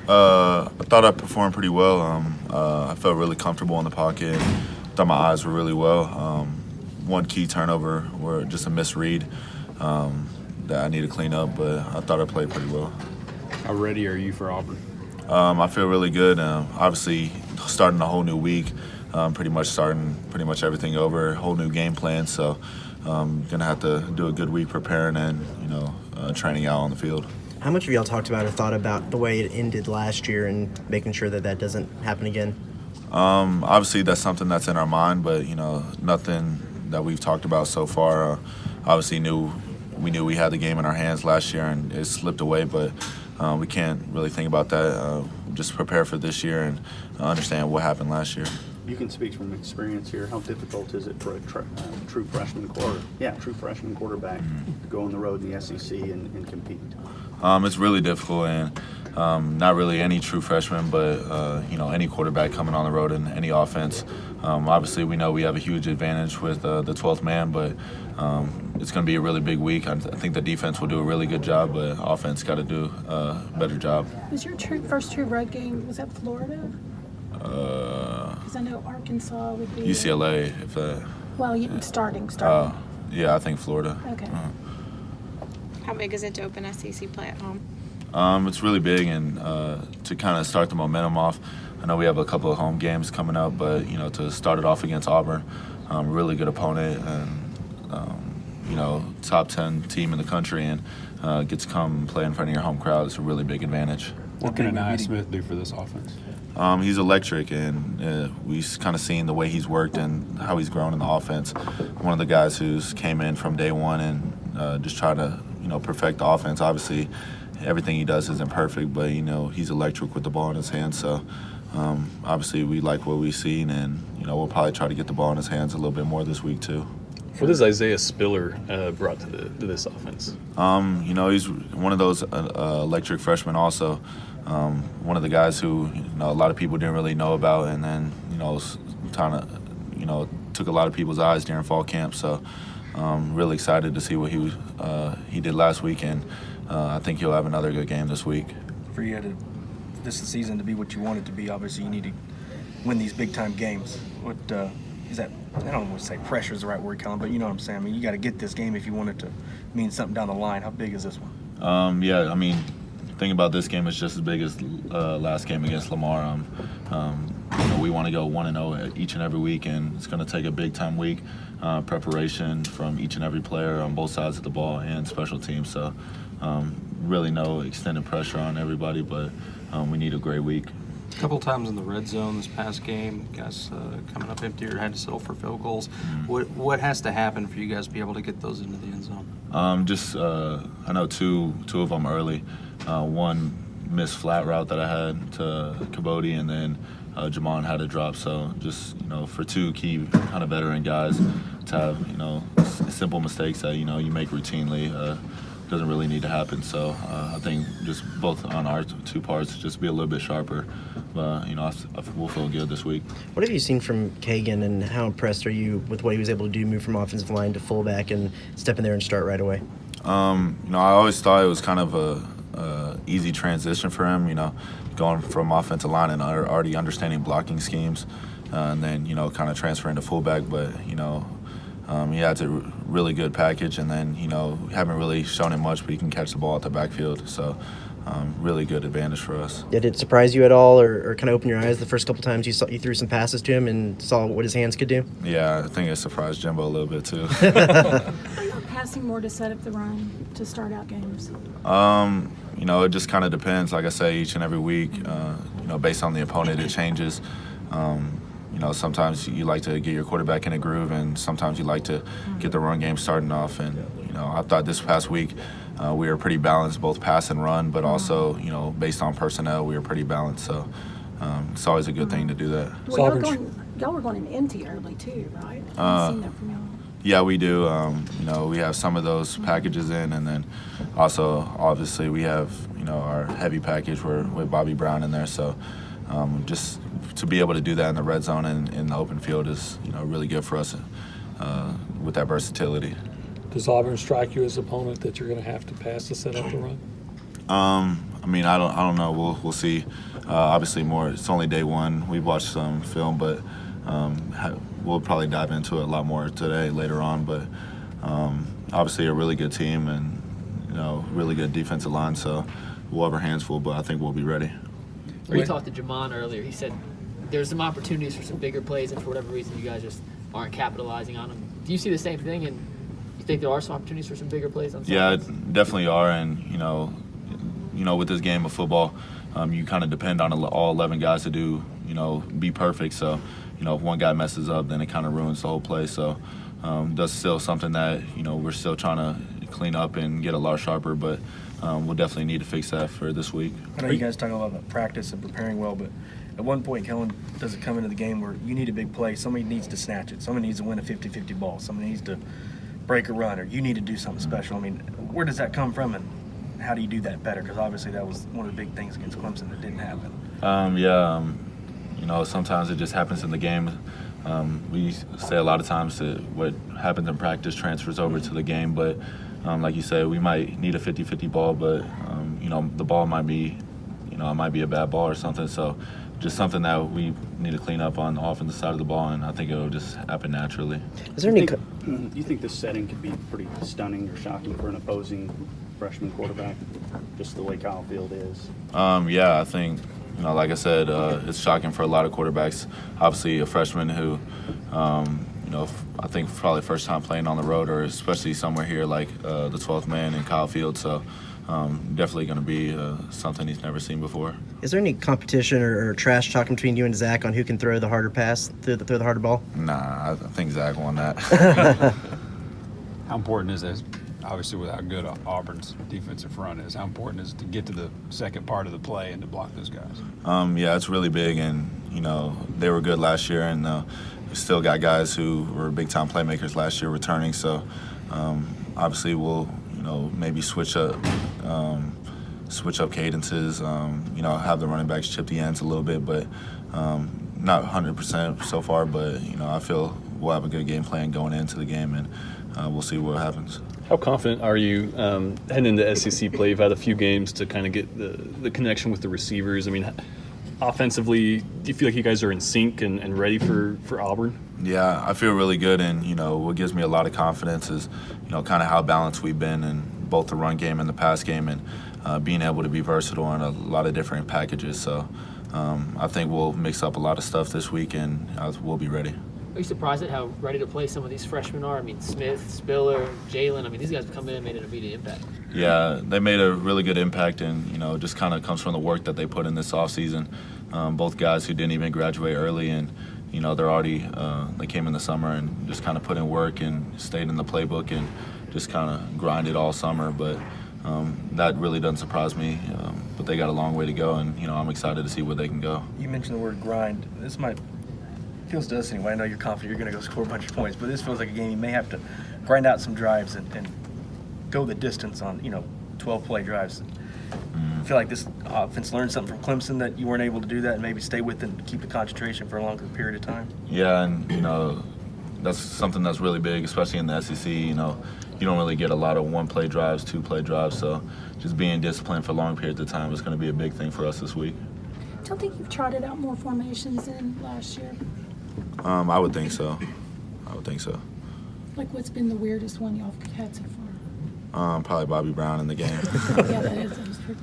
I thought I performed pretty well. I felt really comfortable in the pocket. Thought my eyes were really well. One key turnover or just a misread that I need to clean up, but I thought I played pretty well. How ready are you for Auburn? I feel really good. Obviously, starting a whole new week, pretty much everything over, whole new game plan. So, gonna have to do a good week preparing and training out on the field. How much have y'all talked about or thought about the way it ended last year and making sure that doesn't happen again? Obviously, that's something that's in our mind, but nothing that we've talked about so far. Obviously, we knew we had the game in our hands last year and it slipped away, but we can't really think about that. Just prepare for this year and understand what happened last year. You can speak from experience here. How difficult is it for a true freshman quarterback to go on the road in the SEC and compete? It's really difficult, and not really any true freshman, but any quarterback coming on the road in any offense. Obviously, we know we have a huge advantage with the 12th man, but it's going to be a really big week. I think the defense will do a really good job, but offense got to do a better job. Was your first true road game, was that Florida? Because I know Arkansas would be UCLA, if that. Well, starting. Yeah, I think Florida. Okay. How big is it to open SEC play at home? It's really big, and to kind of start the momentum off, I know we have a couple of home games coming up, but to start it off against Auburn, really good opponent, and top 10 team in the country, and get to come play in front of your home crowd is a really big advantage. What can Anaya Smith do for this offense? He's electric, and we've kind of seen the way he's worked and how he's grown in the offense. One of the guys who's came in from day one and just try to perfect the offense. Obviously, everything he does isn't perfect, but he's electric with the ball in his hands. So obviously, we like what we've seen, and we'll probably try to get the ball in his hands a little bit more this week too. What has Isaiah Spiller brought to this offense? He's one of those electric freshmen also. One of the guys who a lot of people didn't really know about, and then kind of took a lot of people's eyes during fall camp. So really excited to see what he did last week, and I think he'll have another good game this week. For you this season to be what you want it to be, obviously you need to win these big time games. What is that? I don't want to say pressure is the right word, Kellen, but you know what I'm saying. I mean, you got to get this game if you want it to mean something down the line. How big is this one? The thing about this game is just as big as last game against Lamar. We want to go 1-0 each and every week, and it's going to take a big-time week, preparation from each and every player on both sides of the ball and special teams. So really no extended pressure on everybody, but we need a great week. A couple times in the red zone this past game, guys coming up empty or had to settle for field goals. Mm-hmm. What has to happen for you guys to be able to get those into the end zone? I know two of them early. One missed flat route that I had to Cabody, and then Jamon had a drop. So just for two key kind of veteran guys to have simple mistakes that you make routinely doesn't really need to happen. So I think just both on our two parts, just be a little bit sharper. But we'll feel good this week. What have you seen from Kagan, and how impressed are you with what he was able to do, move from offensive line to fullback and step in there and start right away? I always thought it was kind of a easy transition for him, going from offensive line and already understanding blocking schemes, and then kind of transferring to fullback. But he has a really good package, and then haven't really shown it much, but he can catch the ball at the backfield. So really good advantage for us. Did it surprise you at all, or kind of open your eyes the first couple times you threw some passes to him and saw what his hands could do? Yeah, I think it surprised Jimbo a little bit too. Are you passing more to set up the run to start out games? It just kind of depends. Like I say, each and every week, based on the opponent, it changes. Sometimes you like to get your quarterback in a groove, and sometimes you like to get the run game starting off. And I thought this past week we were pretty balanced, both pass and run, but also based on personnel, we were pretty balanced. So it's always a good thing to do that. Well, y'all were going in empty early too, right? I've seen that from y'all. Yeah, we do. We have some of those packages in, and then also obviously we have our heavy package with Bobby Brown in there. So just to be able to do that in the red zone and in the open field is really good for us with that versatility. Does Auburn strike you as an opponent that you're going to have to pass to set up the run? I mean, I don't know. We'll see. Obviously, more. It's only day one. We've watched some film, but we'll probably dive into it a lot more today later on. But obviously, a really good team and really good defensive line. So we'll have our hands full, but I think we'll be ready. We talked to Jamon earlier. He said there's some opportunities for some bigger plays, and for whatever reason, you guys just aren't capitalizing on them. Do you see the same thing, and you think there are some opportunities for some bigger plays on Yeah, Sundays? definitely are, and with this game of football, you kind of depend on all 11 guys to be perfect. So, if one guy messes up, then it kind of ruins the whole play. So, that's still something that we're still trying to clean up and get a lot sharper, but we'll definitely need to fix that for this week. I know you guys talk a lot about practice and preparing well, but at one point, Kellen, does it come into the game where you need a big play? Somebody needs to snatch it. Somebody needs to win a 50-50 ball. Somebody needs to break a run, or you need to do something special. I mean, where does that come from, and how do you do that better? Because obviously that was one of the big things against Clemson that didn't happen. Sometimes it just happens in the game. We say a lot of times that what happens in practice transfers over to the game, but like you said, we might need a 50-50 ball, but the ball might be, it might be a bad ball or something. So just something that we need to clean up on the offensive side of the ball, and I think it'll just happen naturally. Is there any? You think this setting could be pretty stunning or shocking for an opposing freshman quarterback, just the way Kyle Field is? Yeah, I think, like I said, it's shocking for a lot of quarterbacks. Obviously, a freshman who, I think probably first time playing on the road, or especially somewhere here like the 12th man in Kyle Field. So definitely going to be something he's never seen before. Is there any competition or trash talking between you and Zach on who can throw the harder pass, throw the harder ball? Nah, I think Zach won that. How important is this? Obviously, with how good Auburn's defensive front is, how important is it to get to the second part of the play and to block those guys? Yeah, it's really big, and they were good last year, and we still got guys who were big-time playmakers last year returning. So obviously, we'll maybe switch up cadences. Have the running backs chip the ends a little bit, but not 100% so far. But I feel we'll have a good game plan going into the game, and we'll see what happens. How confident are you heading into SEC play? You've had a few games to kind of get the connection with the receivers. I mean, offensively, do you feel like you guys are in sync and ready for Auburn? Yeah, I feel really good, and what gives me a lot of confidence is kind of how balanced we've been in both the run game and the pass game, and being able to be versatile in a lot of different packages. So I think we'll mix up a lot of stuff this week, and we'll be ready. Are you surprised at how ready to play some of these freshmen are? I mean, Smith, Spiller, Jalen. I mean, these guys have come in and made an immediate impact. Yeah, they made a really good impact, and it just kind of comes from the work that they put in this offseason. Both guys who didn't even graduate early, and they're already they came in the summer and just kind of put in work and stayed in the playbook and just kind of grinded all summer. But that really doesn't surprise me. But they got a long way to go, and I'm excited to see where they can go. You mentioned the word grind. This might feels to us anyway. I know you're confident you're going to go score a bunch of points, but this feels like a game you may have to grind out some drives and go the distance on 12-play drives. I feel like this offense learned something from Clemson that you weren't able to do that, and maybe stay with it and keep the concentration for a longer period of time. Yeah, and that's something that's really big, especially in the SEC. You don't really get a lot of one-play drives, two-play drives, so just being disciplined for long periods of time is going to be a big thing for us this week. Don't think you've trotted out more formations than last year. I would think so. Like, what's been the weirdest one y'all have had so far? Probably Bobby Brown in the game. Yeah, that is pretty.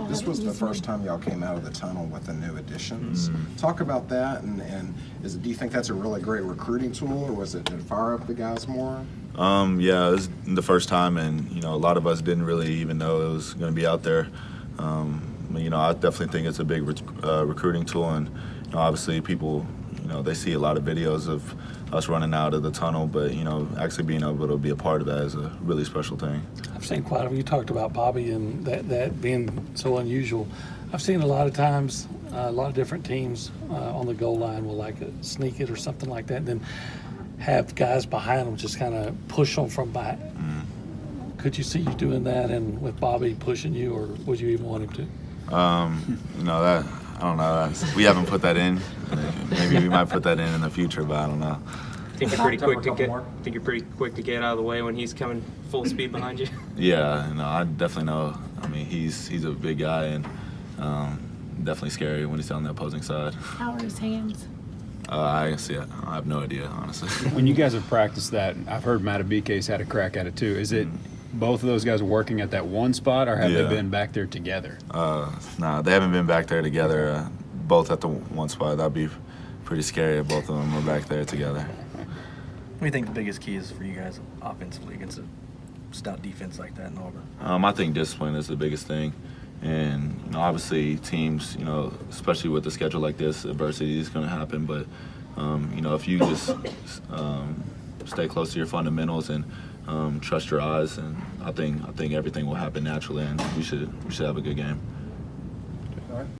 This was the first time y'all came out of the tunnel with the new additions. Talk about that, and do you think that's a really great recruiting tool, or was it to fire up the guys more? Yeah, it was the first time, and a lot of us didn't really even know it was going to be out there. I definitely think it's a big recruiting tool, and obviously people, they see a lot of videos of us running out of the tunnel, but actually being able to be a part of that is a really special thing. I've seen quite a few. You talked about Bobby and that being so unusual. I've seen a lot of times a lot of different teams on the goal line will sneak it or something like that, and then have guys behind them just kind of push them from back. Could you see you doing that, and with Bobby pushing you, or would you even want him to? That I don't know. We haven't put that in. Maybe we might put that in the future, but I don't know. Think you're pretty quick to get out of the way when he's coming full speed behind you? Yeah, I definitely know I'm mean, he's a big guy and definitely scary when he's on the opposing side. How are his hands? I see it. I have no idea, honestly. When you guys have practiced that, I've heard Matabike's had a crack at it too. Is it both of those guys working at that one spot, or have they been back there together? Nah, they haven't been back there together. Both at the one spot. That'd be pretty scary if both of them were back there together. What do you think the biggest key is for you guys offensively against a stout defense like that in Auburn? I think discipline is the biggest thing. And, you know, obviously teams, you know, especially with a schedule like this, adversity is going to happen. But, you know, if you just stay close to your fundamentals and trust your eyes, and I think everything will happen naturally, and we should have a good game.